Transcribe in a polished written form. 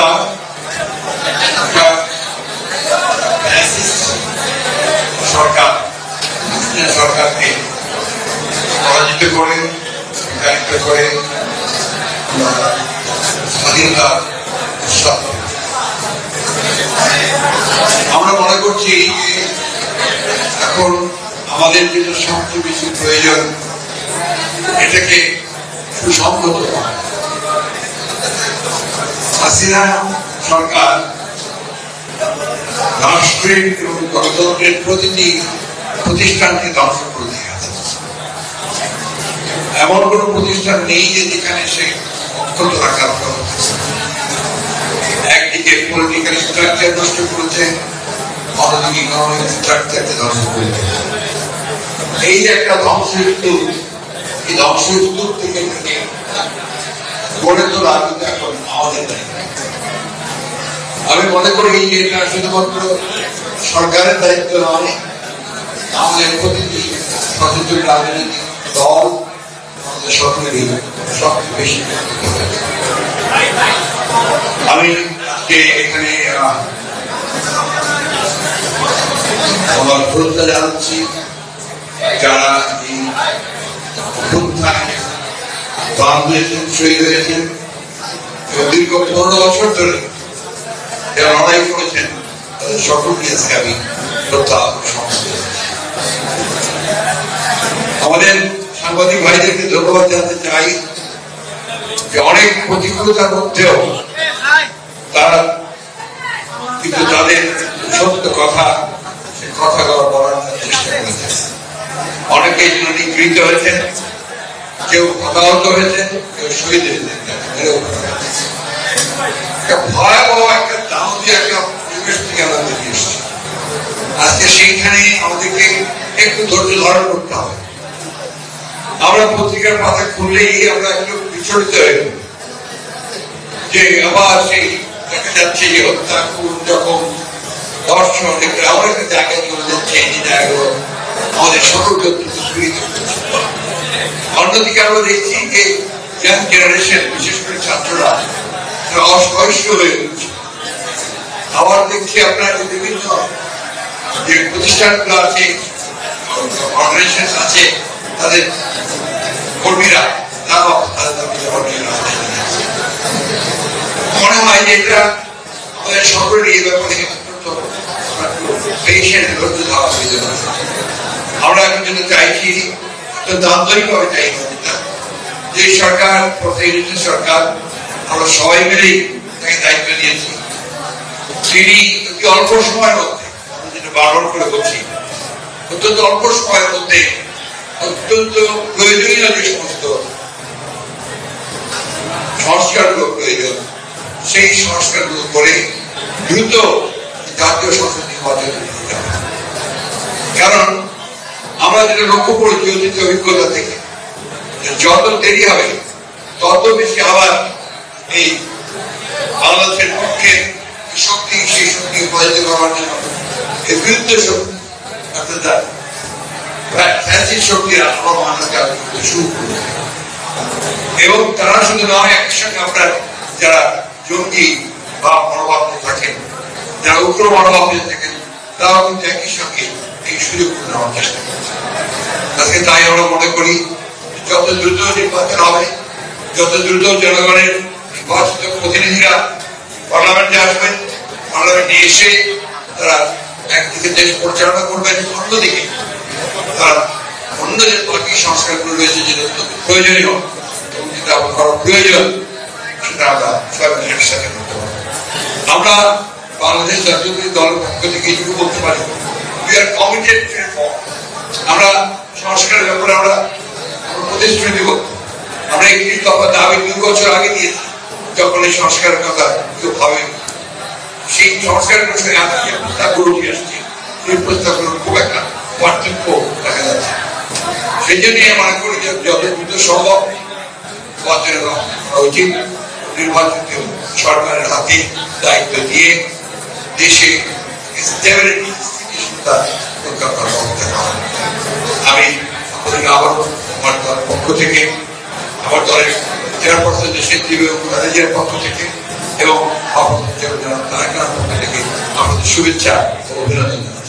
আমরা সরকার সরকারকে পরাজিত করে স্বাধীনতা আমরা মনে করছি এখন আমাদের যেটা সবচেয়ে বেশি প্রয়োজন এটাকে সুসংহত করা। হাসিনা সরকার রাষ্ট্রের এবং গণতন্ত্রের প্রতিটি প্রতিষ্ঠানকে ধ্বংস করে দিয়ে গেছে। এমন কোন প্রতিষ্ঠান নেই যে যেখানে সে অক্ষত রাখার কথা। একদিকে পলিটিক্যাল স্ট্রাকচার নষ্ট করেছে, অন্যদিকে ইকোনমিক স্ট্রাকচারকে ধ্বংস করেছে। এই যে একটা ধ্বংসস্তূপ, এই ধ্বংসস্তূপ থেকে গড়ে তোলা কিন্তু এখন আমাদের দায়িত্ব। আমি মনে করি যে এটা শুধুমাত্র সরকারের দায়িত্ব নয়, আমাদের প্রতিটি সচেতন রাজনৈতিক দল আমাদের সকলেরই সবচেয়ে বেশি। আমি আজকে এখানে আমার শ্রদ্ধা জানাচ্ছি যারা এই অভ্যুত্থানে প্রাণ দিয়েছেন, শহীদ হয়েছেন এবং দীর্ঘ 15 বছর ধরে যারা লড়াই করেছেন তাদের সকলকে আজকে আমি শ্রদ্ধা আমাদের সাংবাদিক ভাইদেরকে ধন্যবাদ জানাতে চাই যে অনেক প্রতিকূলতার মধ্যেও তারা কিন্তু তাদের সত্য কথা সে কথাগুলো বলার চেষ্টা করেছেন। অনেকে এই জন্য নিগৃহীত হয়েছেন, কেউ হতাহত হয়েছেন, কেউ শহীদ হয়েছেন। ভয়াবহ একটা দামোদী একটা পরিবেশ থেকে আমরা বেরিয়ে এসেছি। আজকে সেইখানে আমাদেরকে একটু ধৈর্য ধারণ করতে হবে। আমরা পত্রিকার পাতা খুললেই আমরা একটু বিচলিত হয়ে যে আবার সেই দেখা যাচ্ছে যে হত্যা, খুন, জখম, দর্শন এমন একটা জায়গায় চলে যাচ্ছে যে জায়গাগুলো আমাদের সকলকে পীড়িত করছে। অন্যদিকে আমরা দেখছি যে ইয়াং জেনারেশন, বিশেষ করে ছাত্ররা অসহিষ্ণু হয়ে উঠছে। আবার দেখছি আপনার বিভিন্ন যে প্রতিষ্ঠানগুলো আছে, অর্গানাইজেশন আছে, তাদের কর্মীরা তারাও মনে হয় যে এটা আমাদের সকলের এই ব্যাপারে আমরা এখন যেটা চাইছি আন্তরিকভাবে চাইছি যে সরকার সরকার আমরা সবাই মিলেই তাকে দায়িত্ব দিয়েছি। তিনি অল্প সময়ের মধ্যে যেটা বারবার করে বলছি, অত্যন্ত অল্প সময়ের মধ্যে অত্যন্ত প্রয়োজনীয় যে সমস্ত সংস্কারগুলো প্রয়োজন সেই সংস্কারগুলো করে দ্রুত জাতীয় সংসদ নির্বাচন দিতে হবে। কারণ আমরা যেটা লক্ষ্য করেছি অতীত অভিজ্ঞতা থেকে, যত দেরি হবে তত বেশি আবার এই বাংলাদেশের পক্ষে শক্তি, সেই শক্তি পরাজিত করার জন্য এই বিরুদ্ধে শক্তি অর্থাৎ শক্তিরা আবার মানুষকে শুরু করবে। এবং তারা শুধু নয়, একই সঙ্গে আপনার যারা জঙ্গি বা মনোভাব থাকেন, যারা উগ্র মনোভাব থাকেন, তারাও কিন্তু একই সঙ্গে এই সুযোগ নেওয়ার চেষ্টা করছে। আজকে তাই আমরা মনে করি যত দ্রুত নির্বাচন হবে, যত দ্রুত জনগণের নির্বাচিত প্রতিনিধিরা পার্লামেন্টে আসবেন, পার্লামেন্টে এসে তারা একদিকে দেশ পরিচালনা করবেন, অন্যদিকে তারা অন্য যে বাকি সংস্কারগুলো রয়েছে যেটা প্রয়োজনীয় এবং যেটা করার প্রয়োজন সেটা আমরা সবাই একসাথে করতে পারবো। আমরা বাংলাদেশ জাতীয়তাবাদী দলের পক্ষ থেকে এইটুকু বলতে পারি, we are committed two reform. আমরা সংস্কারের ব্যাপারে আমরা প্রতিশ্রুতি করব। আমরা একটি দফা দাবি 2 বছর আগে দিয়েছি, যখন এই সংস্কারের কথা কেউ ভাবে সেই সংস্কারের সঙ্গে আমি যে প্রস্তাবগুলো উঠে আসছি সেই প্রস্তাবগুলোর খুব একটা পার্থক্য দেখা যাচ্ছে। সেই জন্যই মনে করি যে যত দ্রুত সম্ভব নির্বাচন করা উচিত। নির্বাচিত সরকারের হাতে দায়িত্ব দিয়ে দেশে স্টেবিলিটি রক্ষা করার ব্যবস্থা করা। আমি আপনাদেরকে আবার আমার দলের পক্ষ থেকে, আমার দলের চেয়ারপারসন দেশের ম্যানেজারের পক্ষ থেকে এবং শুভেচ্ছা ও অভিনন্দন।